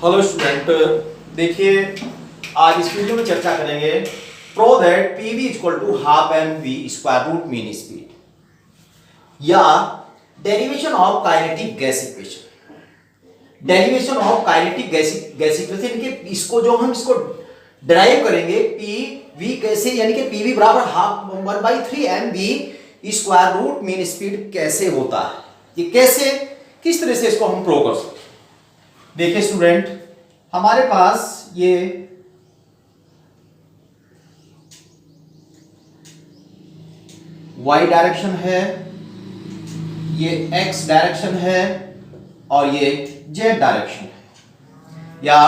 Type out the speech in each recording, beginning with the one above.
Hello student, देखिए आज इस वीडियो में चर्चा करेंगे prove that PV equal to half M V square root mean speed या derivation of kinetic gas equation. Derivation of kinetic gas equation के इसको जो हम इसको डिराइव करेंगे पी वी कैसे, यानी कि पीवी बराबर half 1/3 M V square root mean speed कैसे होता है, ये कैसे किस तरह से इसको हम प्रो कर सकते हैं। देखिए स्टूडेंट, हमारे पास ये y डायरेक्शन है, ये x डायरेक्शन है और ये z डायरेक्शन है, या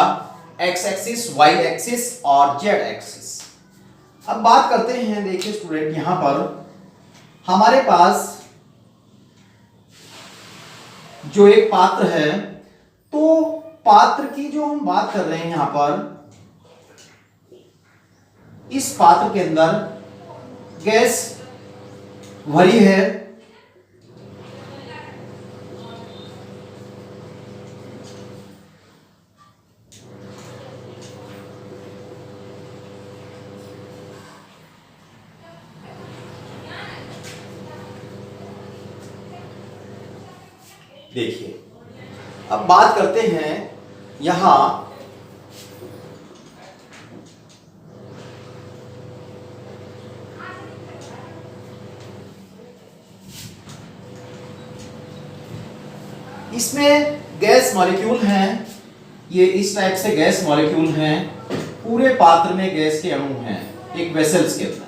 x एक्सिस, y एक्सिस और z एक्सिस। अब बात करते हैं, देखिए स्टूडेंट यहां पर हमारे पास जो एक पात्र है, तो पात्र की जो हम बात कर रहे हैं यहां पर, इस पात्र के अंदर गैस भरी है। देखिए अब बात करते हैं यहां इसमें गैस मॉलिक्यूल हैं, ये इस टाइप से गैस मॉलिक्यूल हैं, पूरे पात्र में गैस के अणु हैं एक वेसल्स के अंदर।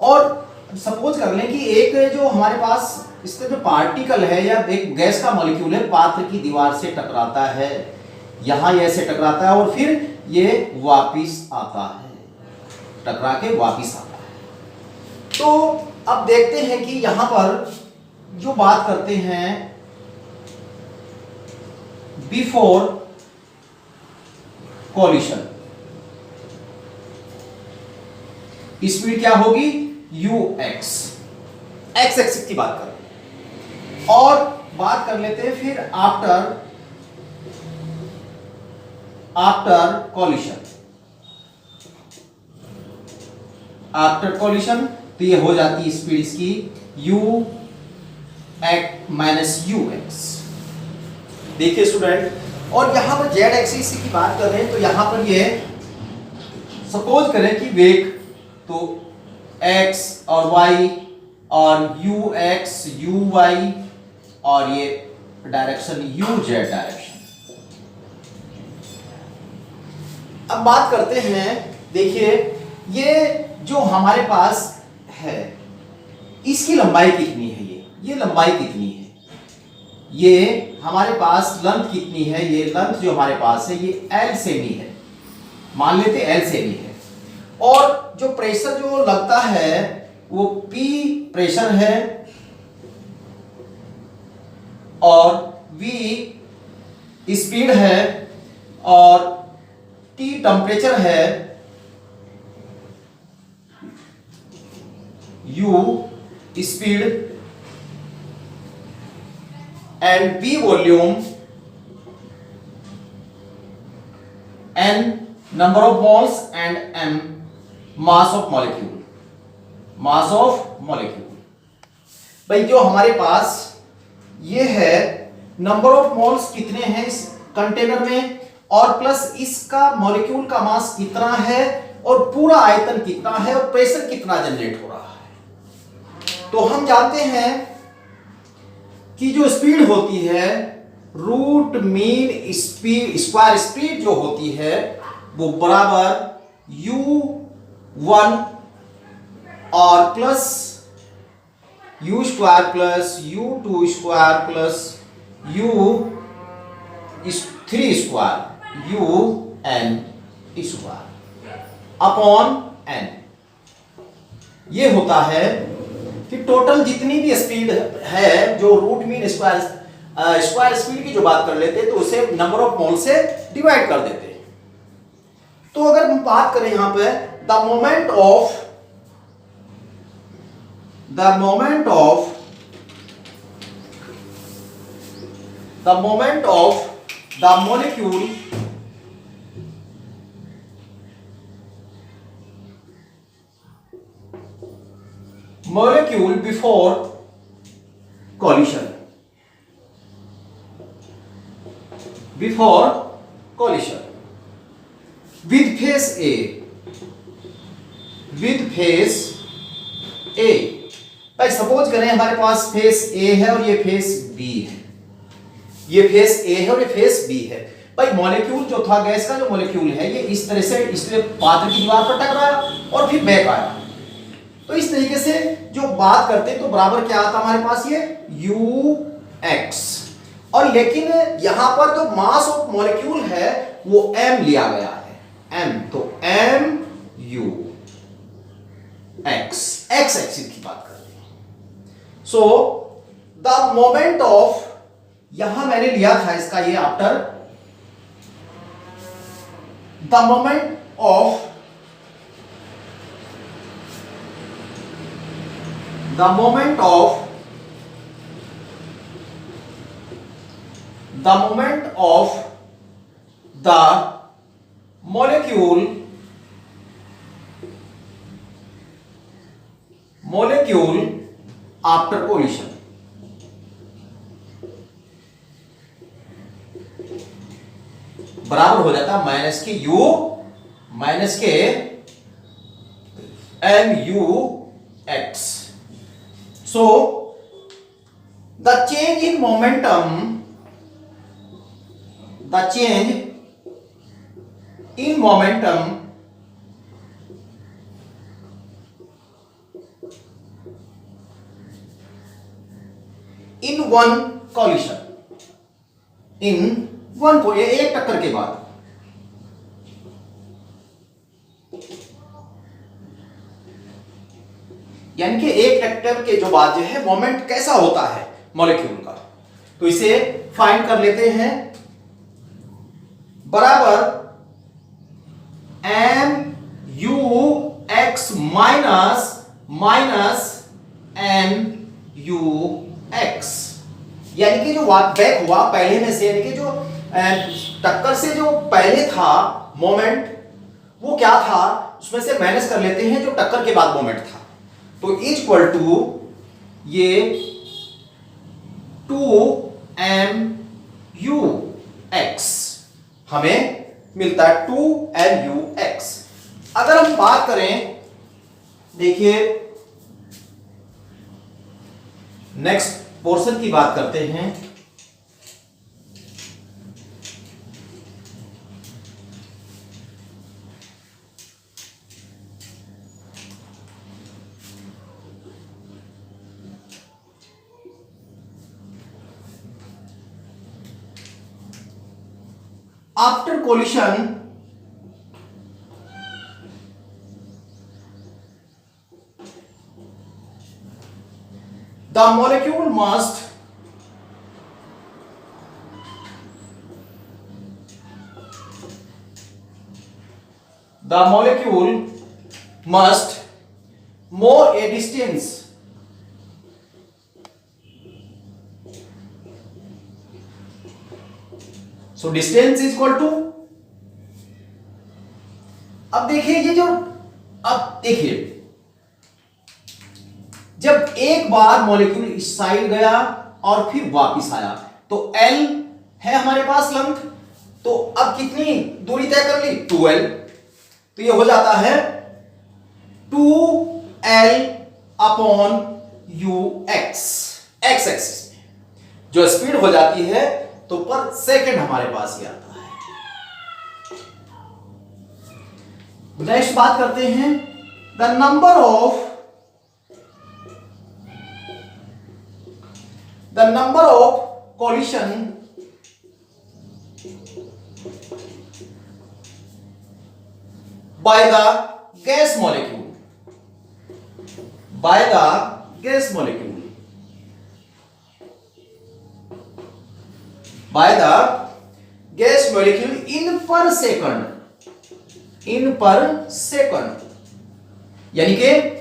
और सपोज कर लें कि एक जो हमारे पास इसका जो पार्टिकल है या एक गैस का मॉलिक्यूल है, पात्र की दीवार से टकराता है, यहां ये ऐसे टकराता है और फिर ये वापिस आता है, टकरा के वापिस आता है। तो अब देखते हैं कि यहां पर जो बात करते हैं बिफोर कॉलिशन, स्पीड क्या होगी ux, x एक्सिस की बात कर, और बात कर लेते हैं फिर आफ्टर कॉलिशन, तो ये हो जाती है स्पीड इसकी u माइनस ux। देखिए स्टूडेंट, और यहां पर z एक्सिस की बात कर रहे हैं, तो यहां पर ये सपोज करें कि वेग तो x और y और ux uy और ये डायरेक्शन uz डायरेक्शन। अब बात करते हैं, देखिए ये जो हमारे पास है इसकी लंबाई कितनी है, ये लंबाई कितनी है, ये हमारे पास लेंथ कितनी है, ये लेंथ जो हमारे पास है ये L सेमी है, मान लेते L सेमी है। और जो प्रेशर जो लगता है वो P प्रेशर है और V स्पीड है और T टेम्परेचर है, U speed and V volume, N number of moles and M mass of molecule, भाई जो हमारे पास ये है नंबर ऑफ मोल्स कितने हैं इस कंटेनर में, और प्लस इसका मॉलिक्यूल का मास कितना है और पूरा आयतन कितना है और प्रेशर कितना जनरेट हो रहा है। तो हम जानते हैं कि जो स्पीड होती है root mean speed square speed जो होती है वो बराबर u1 और plus u square plus u2 square plus u3 square un square upon n, ये होता है कि टोटल जितनी भी स्पीड है जो रूट मीन स्क्वायर स्पीड की जो बात कर लेते हैं तो उसे नंबर ऑफ मोल से डिवाइड कर देते हैं। तो अगर हम बात करें यहां पे the moment of the molecule molecule before collision. Before collision with phase A. With phase A. भाई सपोज करें हमारे पास फेस A है और ये फेस B है. ये फेस A है और ये फेस B है. भाई मॉलिक्यूल जो था गैस का जो मॉलिक्यूल है ये इस तरह से इसलिए पात्र की दीवार पर टकराया और फिर बैक आया. तो इस तरीके से जो बात करते हैं तो बराबर क्या आता हमारे पास ये ux. और लेकिन यहां पर जो मास ऑफ मॉलिक्यूल है वो m लिया गया है. m तो m u x एक्सिस की बात कर रहे हैं. सो द मोमेंट ऑफ, यहां मैंने लिया था इसका ये after the moment of the moment of the molecule after collision. बराबर हो जाता माइनस के u माइनस के mux. So the change in momentum in one collision, एक टक्कर के बाद, यानी कि एक टक्कर के जो बाद जो है मोमेंट कैसा होता है मॉलिक्यूल का. तो इसे फाइंड कर लेते हैं. बराबर m u x minus n u x. यानी कि जो बैक हुआ पहले में से, यानी कि जो टक्कर से जो पहले था मोमेंट वो क्या था उसमें से माइनस कर लेते हैं जो टक्कर के बाद मोमेंट था. तो इक्वल टू ये 2mux हमें मिलता है 2mux. अगर हम बात करें, देखिए नेक्स्ट पोर्शन की बात करते हैं. After collision, the molecule must more a distance so distance is equal to, अब देखिए ये जो, अब देखिए जब एक बार मॉलिक्यूल इस साइड गया और फिर वापस आया तो L है हमारे पास लेंथ. तो अब कितनी दूरी तय कर ली 2L. तो ये हो जाता है 2L upon ux. x axis में जो स्पीड हो जाती है तो पर सेकंड हमारे पास ही आता है. नेक्स्ट बात करते हैं the number of collision by the gas molecule in per second. यानी कि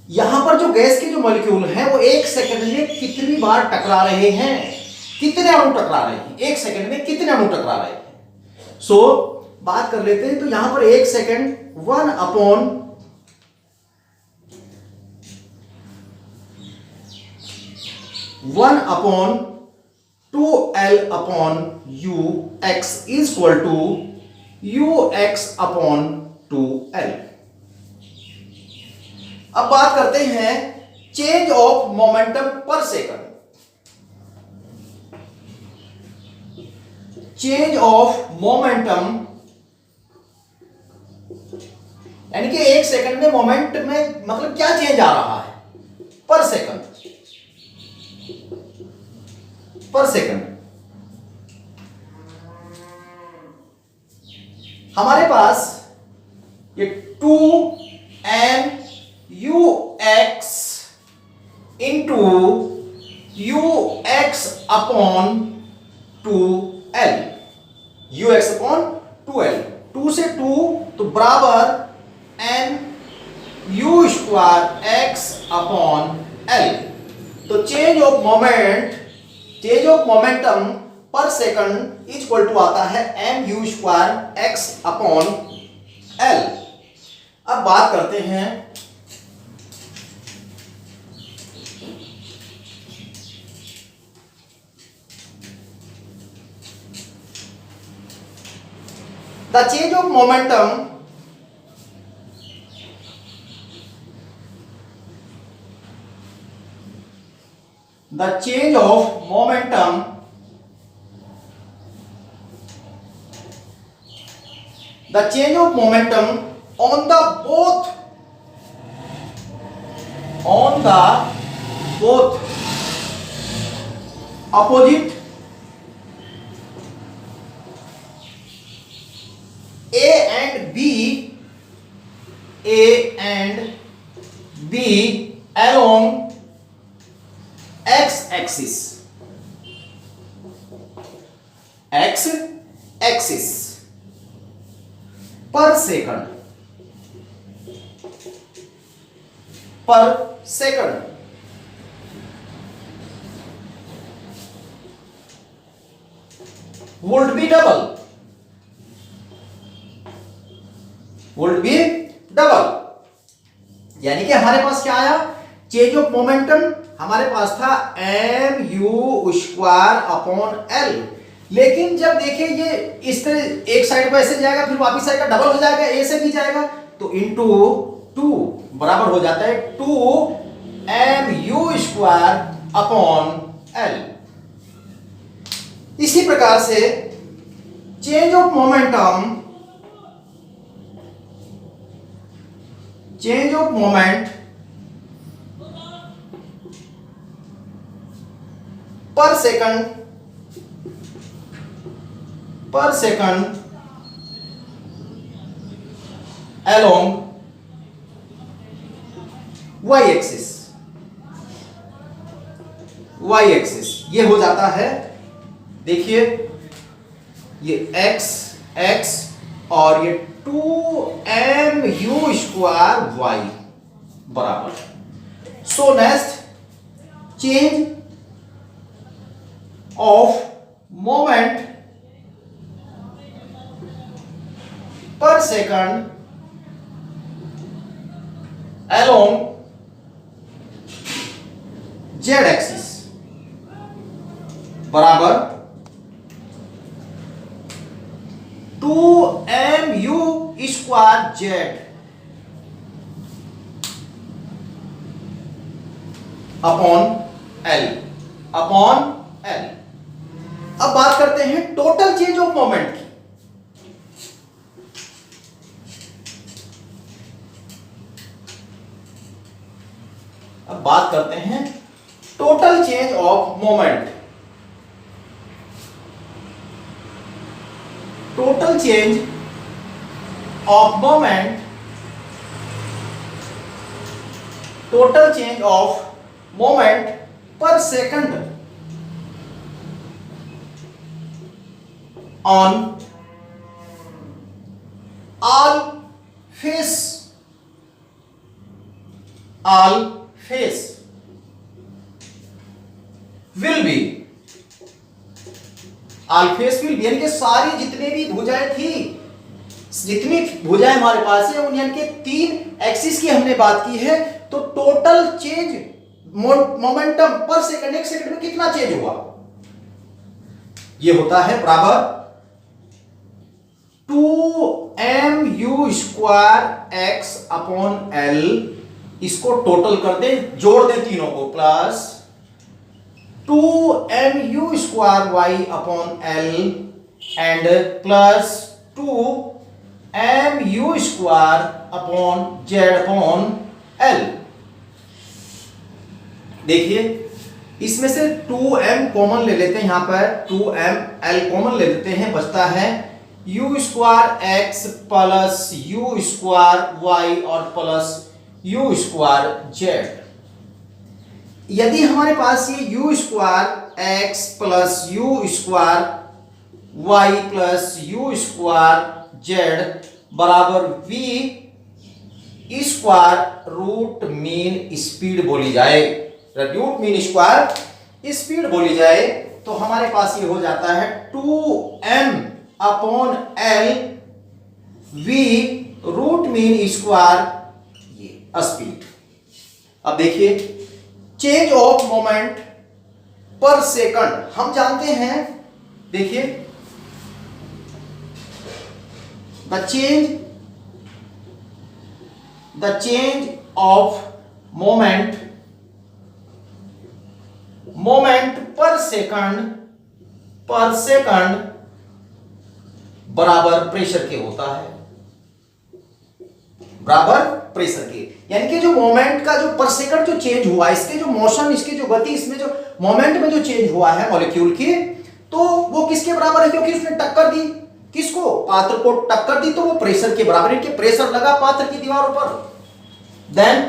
यहां पर जो गैस के जो मॉलिक्यूल हैं वो एक सेकंड में कितनी बार टकरा रहे हैं, कितने अणु टकरा रहे हैं, एक सेकंड में कितने अणु टकरा रहे हैं. सो बात कर लेते हैं. तो यहां पर एक second 1 upon 1 upon 2L upon U X is equal to U X upon 2L। अब बात करते हैं चेंज ऑफ मोमेंटम पर सेकंड। चेंज ऑफ मोमेंटम यानी कि एक सेकंड में मोमेंट में मतलब क्या चेंज आ रहा है पर सेकंड। पर सेकंड हमारे पास ये 2m you x into you X upon 2L, you X upon 2L, 2 से 2 तो बराबर m you square x upon L। तो change of moment, change of momentum पर सेकंड इज इक्वल टू आता है m you square x upon L। अब बात करते हैं the change of momentum the change of momentum on the both opposite A and B along x axis पर second would be double। यानी कि हमारे पास क्या आया, चेंज ऑफ मोमेंटम हमारे पास था m you square upon L, लेकिन जब देखिए ये इस तरह एक साइड पर ऐसे जाएगा फिर वापिस आएगा, डबल हो जाएगा, a से भी जाएगा तो इंटू 2 बराबर हो जाता है 2m you square upon L। इसी प्रकार से चेंज ऑफ मोमेंट पर सेकंड along y एक्सिस ये हो जाता है, देखिए ये x और ये 2m यू स्क्वायर y बराबर। So next change of moment पर सेकंड along z एक्सिस बराबर 2m you square z upon L। अब बात करते हैं टोटल चेंज ऑफ मोमेंट की। अब बात करते हैं total change of moment. Total change of moment पर second on all face will be यानी कि सारी जितने भी भुजाएं थी, जितनी भुजाएं हमारे पास है उन यानी कि 3 एक्सिस की हमने बात की है। तो टोटल चेंज मोमेंटम पर सेकंड, एक सेकंड में कितना चेंज हुआ, ये होता है बराबर 2mu²x/L। इसको टोटल कर दे, जोड़ दे तीनों को, plus 2mu²y/L and plus 2mu²/z/L। देखिए इसमें से 2m कॉमन ले लेते हैं, यहां पर 2ml कॉमन ले लेते हैं, बचता है u²x प्लस u²y और प्लस u²z। यदि हमारे पास ये u²x plus u²y plus u²z बराबर v² मीन स्पीड बोली जाए, रूट मीन स्क्वायर स्पीड बोली जाए, तो हमारे पास ये हो जाता है 2m/L v root mean square ये स्पीड। अब देखिए चेंज ऑफ मोमेंट पर सेकंड हम जानते हैं, देखिए द चेंज ऑफ मोमेंट पर सेकंड बराबर प्रेशर के होता है, बराबर प्रेशर के। यानी कि जो मोमेंट का जो पर सेकंड जो चेंज हुआ, इसके जो मोशन, इसकी जो गति, इसमें जो मोमेंट में जो चेंज हुआ है मॉलिक्यूल की, तो वो किसके बराबर है, क्योंकि उसने टक्कर दी, किसको, पात्र को टक्कर दी, तो वो प्रेशर के बराबर, इनके प्रेशर लगा पात्र की दीवारों पर। देन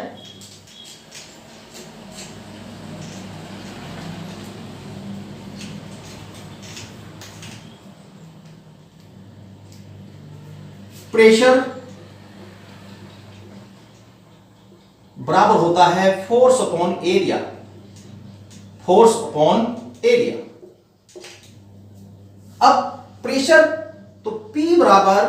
प्रेशर बराबर होता है force upon area, force upon area. अब प्रेशर तो P बराबर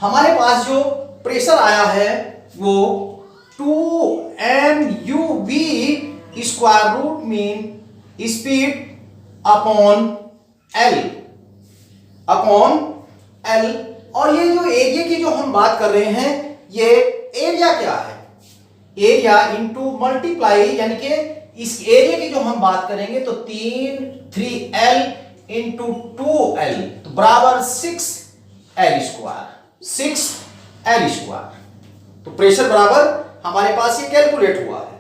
हमारे पास जो प्रेशर आया है वो 2mu² mean speed upon L। और ये जो एरिया की जो हम बात कर रहे हैं, ये एरिया क्या है, एरिया इनटू मल्टीप्लाई, यानी कि इस एरिया की जो हम बात करेंगे तो 3L इंटू 2L तो बराबर 6L²। तो प्रेशर बराबर हमारे पास ये कैलकुलेट हुआ है।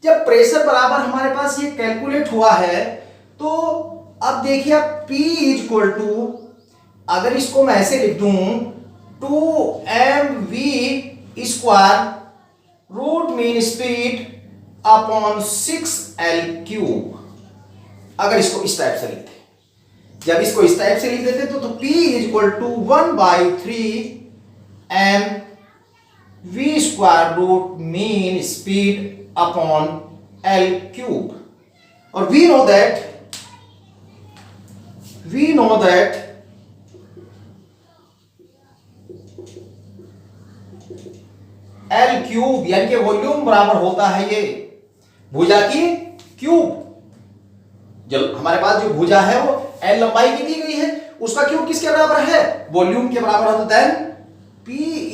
जब प्रेशर बराबर हमारे पास ये कैलकुलेट हुआ है, तो अब देखिए आप P इक्वल टू, अगर इसको मैं ऐसे लिख दूं 2mv² root mean speed upon 6L³। अगर इसको इस टाइप से लिखते, जब इसको इस टाइप से लिख देते तो P equal to 1/3mv² root mean speed upon L³। और we know that L³ यानी कि वॉल्यूम बराबर होता है ये भुजा की क्यूब। जब हमारे पास जो भुजा है वो L लंबाई की दी गई है, उसका क्यूब किसके बराबर है, वॉल्यूम के बराबर है। तो then P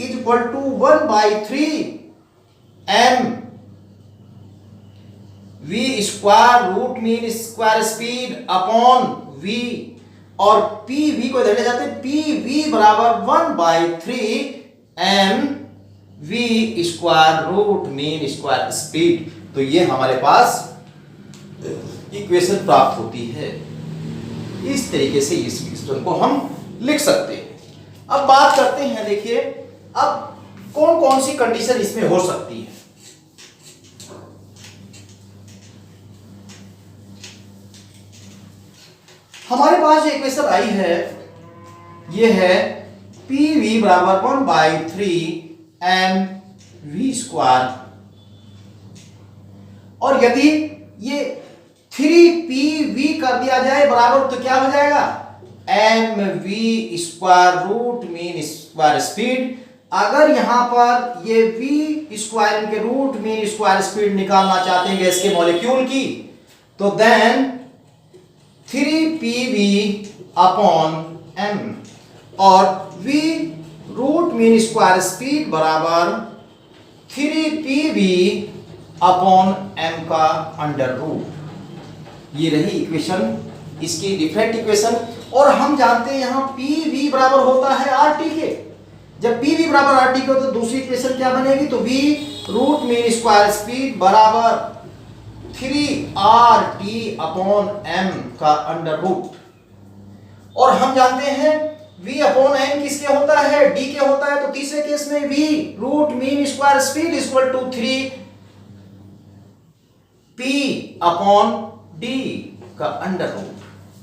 equal to 1/3mv² root mean square speed upon v, और PV को इधर ले जाते हैं, PV बराबर 1/3mv² root mean square speed. तो ये हमारे पास इक्वेशन प्राप्त होती है। इस तरीके से इस सिस्टम को हम लिख सकते हैं। अब बात करते हैं, देखिए अब कौन कौन सी कंडीशन इसमें हो सकती है। हमारे पास जो इक्वेशन आई है ये है PV बराबर 1/3mv², और यदि ये 3PV कर दिया जाए बराबर, तो क्या हो जाएगा M V square root mean square speed. अगर यहां पर ये वी स्क्वायर के रूट मीन स्क्वायर स्पीड निकालना चाहते हैं गैस के मॉलिक्यूल की, तो देन 3pv अपॉन m और v root mean square speed बराबर 3pv अपॉन m का अंडर रूट। ये रही इक्वेशन, इसकी डिफरेंट इक्वेशन। और हम जानते हैं यहां pv बराबर होता है RT के। जब pv बराबर RT के हो तो दूसरी इक्वेशन क्या बनेगी, तो v root mean square speed बराबर 3RT अपॉन m का अंडर रूट। और हम जानते हैं v अपॉन m किसके होता है, d के होता है। तो तीसरे केस में v root mean square speed equal to 3p upon d का अंडर रूट।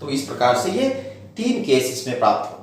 तो इस प्रकार से ये 3 केस इसमें प्राप्त होते हैं।